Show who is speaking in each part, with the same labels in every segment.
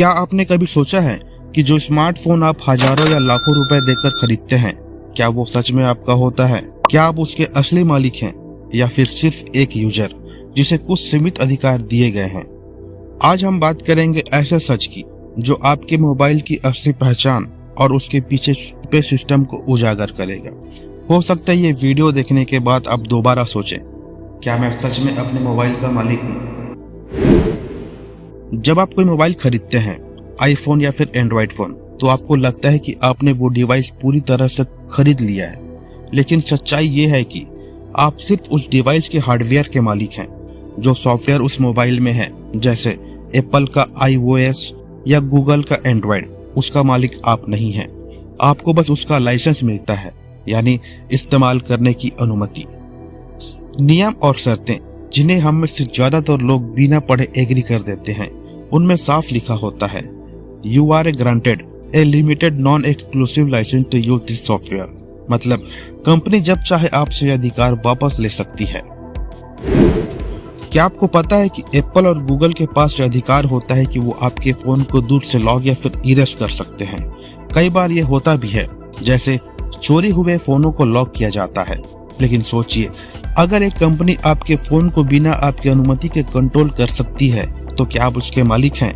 Speaker 1: क्या आपने कभी सोचा है कि जो स्मार्टफोन आप हजारों या लाखों रुपए देकर खरीदते हैं, क्या वो सच में आपका होता है? क्या आप उसके असली मालिक हैं या फिर सिर्फ एक यूजर जिसे कुछ सीमित अधिकार दिए गए हैं? आज हम बात करेंगे ऐसे सच की जो आपके मोबाइल की असली पहचान और उसके पीछे छुपे सिस्टम को उजागर करेगा। हो सकता है ये वीडियो देखने के बाद आप दोबारा सोचें, क्या मैं सच में अपने मोबाइल का मालिक हूँ? जब आप कोई मोबाइल खरीदते हैं, आईफोन या फिर एंड्रॉइड फोन, तो आपको लगता है कि आपने वो डिवाइस पूरी तरह से खरीद लिया है। लेकिन सच्चाई ये है कि आप सिर्फ उस डिवाइस के हार्डवेयर के मालिक हैं। जो सॉफ्टवेयर उस मोबाइल में है, जैसे एप्पल का iOS या गूगल का एंड्रॉइड, उसका मालिक आप नहीं हैं। आपको बस उसका लाइसेंस मिलता है, यानी इस्तेमाल करने की अनुमति। नियम और शर्तें जिन्हें हम में से ज्यादातर लोग बिना पढ़े एग्री कर देते हैं, उनमें साफ लिखा होता है, you are granted a limited non exclusive licence to use this software. मतलब कंपनी जब चाहे आपसे अधिकार वापस ले सकती है। क्या आपको पता है कि एप्पल और गूगल के पास अधिकार होता है कि वो आपके फोन को दूर से लॉक या फिर इरेज कर सकते हैं? कई बार ये होता भी है, जैसे चोरी हुए फोनों को लॉक किया जाता है। लेकिन सोचिए, अगर एक कंपनी आपके फोन को बिना आपकी अनुमति के कंट्रोल कर सकती है, तो क्या आप उसके मालिक हैं?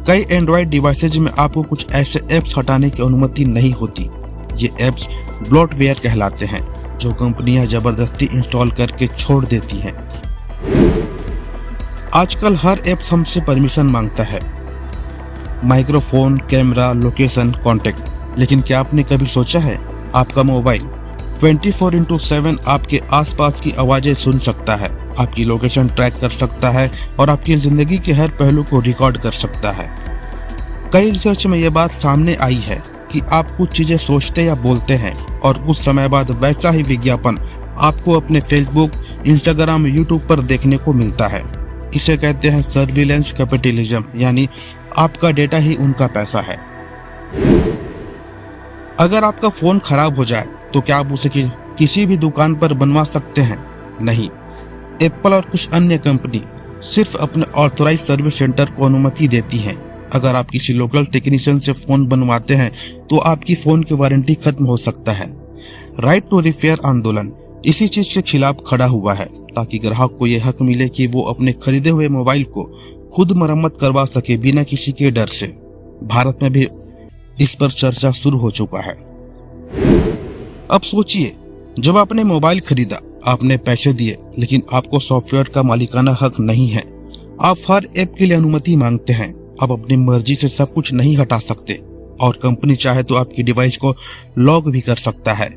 Speaker 1: कई एंड्रॉइड डिवाइसेज में आपको कुछ ऐसे ऐप्स हटाने की अनुमति नहीं होती। ये ऐप्स ब्लोटवेयर कहलाते हैं, जो कंपनियां जबरदस्ती इंस्टॉल करके छोड़ देती हैं। आजकल हर ऐप हमसे परमिशन मांगता है, माइक्रोफोन, कैमरा, लोकेशन, कॉन्टेक्ट। लेकिन क्या आपने कभी सोचा है, आपका मोबाइल 24/7 आपके आसपास की आवाजें सुन सकता है, आपकी लोकेशन ट्रैक कर सकता है और आपकी जिंदगी के हर पहलू को रिकॉर्ड कर सकता है। कई रिसर्च में यह बात सामने आई है कि आप कुछ चीजें सोचते या बोलते हैं और कुछ समय बाद वैसा ही विज्ञापन आपको अपने फेसबुक, इंस्टाग्राम, यूट्यूब पर देखने को मिलता है। इसे कहते हैं सर्विलेंस कैपिटलिज्म, यानी आपका डेटा ही उनका पैसा है। अगर आपका फोन खराब हो जाए तो क्या आप उसे किसी भी दुकान पर बनवा सकते हैं? नहीं। एप्पल और कुछ अन्य कंपनी सिर्फ अपने ऑथराइज सर्विस सेंटर को अनुमति देती हैं। अगर आप किसी लोकल टेक्नीशियन से फोन बनवाते हैं तो आपकी फोन की वारंटी खत्म हो सकता है। राइट टू रिपेयर आंदोलन इसी चीज के खिलाफ खड़ा हुआ है, ताकि ग्राहक को यह हक मिले कि वो अपने खरीदे हुए मोबाइल को खुद मरम्मत करवा सके बिना किसी के डर से। भारत में भी इस पर चर्चा शुरू हो चुका है। अब सोचिए, जब आपने मोबाइल खरीदा, आपने पैसे दिए, लेकिन आपको सॉफ्टवेयर का मालिकाना हक नहीं है। आप हर ऐप के लिए अनुमति मांगते हैं। आप अपनी मर्जी से सब कुछ नहीं हटा सकते और कंपनी चाहे तो आपकी डिवाइस को लॉक भी कर सकता है।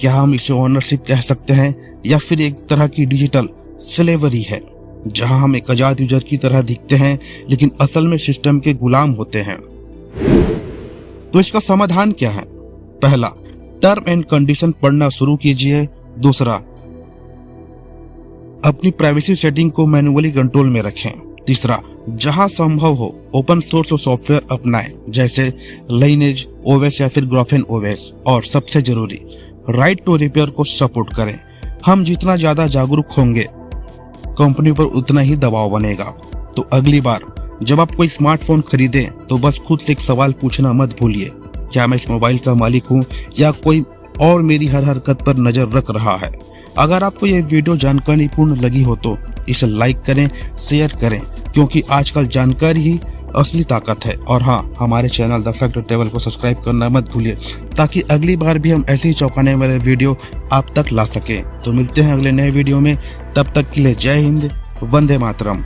Speaker 1: क्या हम इसे ओनरशिप कह सकते हैं या फिर एक तरह की डिजिटल स्लेवरी है, जहां हम एक आजाद यूजर की तरह दिखते हैं लेकिन असल में सिस्टम के गुलाम होते हैं? तो इसका समाधान क्या है? पहला, टर्म एंड कंडीशन पढ़ना शुरू कीजिए। दूसरा, अपनी प्राइवेसी सेटिंग को मैन्युअली कंट्रोल में रखें। तीसरा, जहां संभव हो ओपन सोर्स सॉफ्टवेयर अपनाएं, जैसे लाइनेज ओएस या फिर ग्राफेन ओएस। और सबसे जरूरी, राइट टू रिपेयर को सपोर्ट करें। हम जितना ज्यादा जागरूक होंगे, कंपनी पर उतना ही दबाव बनेगा। तो अगली बार जब आप कोई स्मार्टफोन खरीदें तो बस खुद से एक सवाल पूछना मत भूलिए, क्या मैं इस मोबाइल का मालिक हूँ या कोई और मेरी हर हरकत पर नजर रख रहा है? अगर आपको यह वीडियो जानकारीपूर्ण लगी हो तो इसे लाइक करें, शेयर करें, क्योंकि आजकल जानकारी ही असली ताकत है। और हाँ, हमारे चैनल द फैक्ट टेबल को सब्सक्राइब करना मत भूलिए, ताकि अगली बार भी हम ऐसे ही चौंकाने वाले वीडियो आप तक ला सकें। तो मिलते हैं अगले नए वीडियो में, तब तक के लिए जय हिंद, वंदे मातरम।